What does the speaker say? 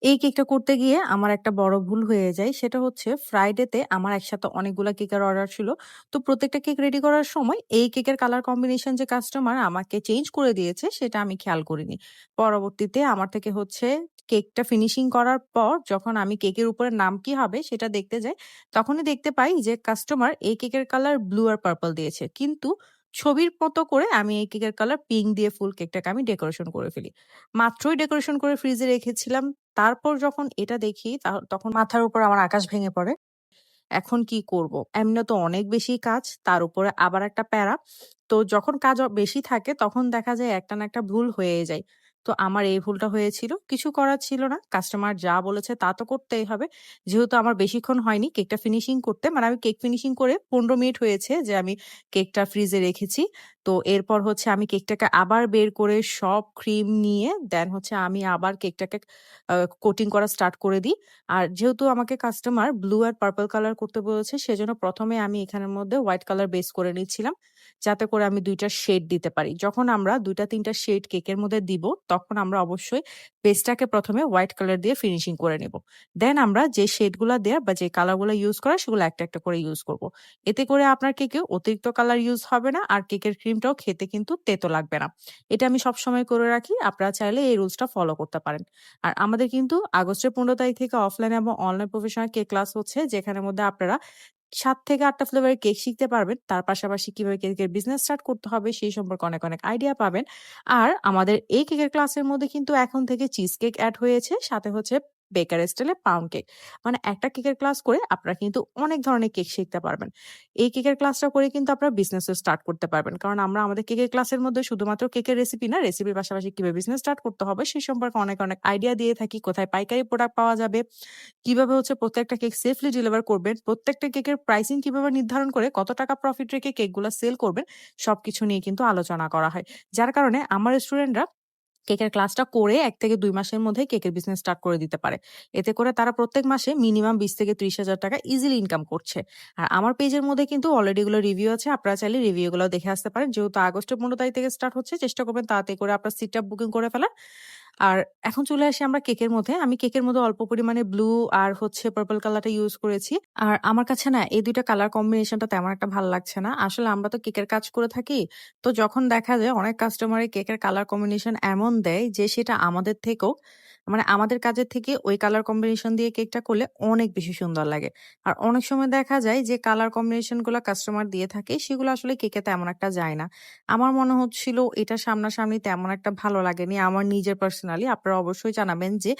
এই কেকটা করতে গিয়ে আমার একটা বড় ভুল হয়ে যায়। সেটা হচ্ছে ফ্রাইডেতে আমার একসাথে অনেকগুলা কেকের অর্ডার ছিল। তো প্রত্যেকটা কেক রেডি করার সময় এই কেকের কালার কম্বিনেশন যে কাস্টমার আমাকে চেঞ্জ করে দিয়েছে সেটা আমি খেয়াল করিনি। পরবর্তীতে আমার থেকে হচ্ছে কেকটা ফিনিশিং করার পর যখন আমি কেকের উপরে নাম কি হবে সেটা দেখতে যাই, তখনই দেখতে পাই যে কাস্টমার এই কেকের কালার ব্লু আর পার্পল দিয়েছে। কিন্তু ছবির মতো করে আমি এই কেকের কালার পিঙ্ক দিয়ে ফুল কেকটাকে আমি ডেকোরেশন করে ফেলি। মাত্রই ডেকোরেশন করে ফ্রিজে রেখেছিলাম। তারপর যখন এটা দেখি তখন মাথার উপর আমার আকাশ ভেঙে পড়ে। এখন কি করব? এমনে তো অনেক বেশি কাজ, তার উপরে আবার একটা প্যারা। তো যখন কাজ বেশি থাকে তখন দেখা যায় একটা না একটা ভুল হয়েই যায়। তো আমার এই ভুলটা হয়েছিল। কিছু করার ছিল না। কাস্টমার যা বলেছে তা তো করতেই হবে। যেহেতু আমার বেশিক্ষণ হয়নি কেকটা ফিনিশিং করতে। মানে আমি কেক ফিনিশিং করে ১৫ মিনিট হয়েছে যে আমি কেকটা ফ্রিজে রেখেছি। তো এরপর হচ্ছে আমি কেকটাকে আবার বের করে সব ক্রিম নিয়ে দেন হচ্ছে আমি আবার কেকটাকে আ কোটিং করা স্টার্ট করে দিই। আর যেহেতু আমাকে কাস্টমার ব্লু আর পার্পল কালার করতে বলেছে, সেজন্য ১ম এ আমি এখানের মধ্যে হোয়াইট কালার বেস করে নিচ্ছিলাম। যাতে করে আমি ২ টা শেড দিতে পারি। যখন আমরা ২ টা ৩ টা শেড কেকের মধ্যে দিব, তখন আমরা অবশ্যই বেসটাকে ১ম এ হোয়াইট কালার দিয়ে ফিনিশিং করে নিব। দেন আমরা যে শেড গুলা দেয়া বা যে কালার গুলা ইউস করা সেগুলো একটা, একটা করে ইউস করব। এতে করে আপনার কেকেও অতিরিক্ত কালার ইউস হবে না আর কেকের ক্রিমটাও খেতে কিন্তু তেতো লাগবে না। এটা আমি সবসময় করে রাখি। আপনারা চাইলে এই রুলসটা ফলো করতে পারেন। আর আমাদের কিন্তু আগস্টের ১৫ তারিখ থেকে অফলাইন এবং অনলাইন প্রফেশনাল কেক ক্লাস হচ্ছে, যেখানের মধ্যে আপনারা ৭ থেকে ৮ টা ফ্লেভারের কেক শিখতে পারবেন। তার পাশাপাশি কিভাবে কেকের বিজনেস স্টার্ট করতে হবে সেই সম্পর্কে অনেক, অনেক আইডিয়া পাবেন। আর আমাদের এই কেকের ক্লাসের মধ্যে কিন্তু এখন থেকে চিজ কেক এড হয়েছে। সাথে হচ্ছে বেকার স্টাইলে পাউন্ড কেক। মানে একটা কেকের ক্লাস করে আপনারা কিন্তু অনেক ধরনের কেক শিখতে পারবেন। এই কেকের ক্লাসটা করে কিন্তু আপনারা বিজনেসও স্টার্ট করতে পারবেন। কারণ আমরা আমাদের কেকের ক্লাসের মধ্যে শুধুমাত্র কেকের রেসিপি না, রেসিপির পাশাপাশি কিভাবে বিজনেস স্টার্ট করতে হবে সে সম্পর্কে অনেক, অনেক আইডিয়া দিয়ে থাকি। কোথায় পাইকারি প্রোডাক্ট পাওয়া যাবে, কিভাবে হচ্ছে প্রত্যেকটা কেক সেফলি ডেলিভার করবেন, প্রত্যেকটা কেকের প্রাইসিং কিভাবে নির্ধারণ করে কত টাকা প্রফিট রেখে কেকগুলা সেল করবেন, সবকিছু নিয়ে কিন্তু আলোচনা করা হয়। যার কারণে আমার স্টুডেন্টরা কেকের ক্লাসটা করে ১ থেকে ২ মাসের মধ্যে কেকের বিজনেস স্টার্ট করে দিতে পারে। এতে করে তারা প্রত্যেক মাসে মিনিমাম ২০ থেকে ৩০,০০০ টাকা ইজিলি ইনকাম করছে। আর আমার পেজের মধ্যে কিন্তু অলরেডি এগুলো রিভিউ আছে। আপনারা চাইলে রিভিউ গুলো দেখে আসতে পারেন। যেহেতু আগস্টের ১৫ তারিখ থেকে স্টার্ট হচ্ছে, চেষ্টা করবেন তাড়াতাড়ি করে আপনার সিটটা বুকিং করে ফেলার। আর এখন চলে আসি আমরা কেকের মধ্যে। আমি কেকের মধ্যে অল্প পরিমাণে ব্লু আর হচ্ছে পার্পল কালারটা ইউজ করেছি। আর আমার কাছে না এই ২ টা কালার কম্বিনেশনটা তেমন একটা ভাল লাগছে না। আসলে আমরা তো কেকের কাজ করে থাকি। তো যখন দেখা যায় অনেক কাস্টমারই কেকের কালার কম্বিনেশন এমন দেয় যে সেটা আমাদের থেকেও, মানে আমাদের কাজের থেকে ওই কালার কম্বিনেশন দিয়ে কেকটা করলে অনেক বেশি সুন্দর লাগে। আর অনেক সময় দেখা যায় যে কালার কম্বিনেশন গুলা কাস্টমার দিয়ে থাকে সেগুলো আসলে কেকে তেমন একটা যায় না। আমার মনে হচ্ছিল এটা সামনাসামনি তেমন একটা ভালো লাগেনি আমার নিজের পার্সোনালি। আপনারা অবশ্যই জানাবেন যে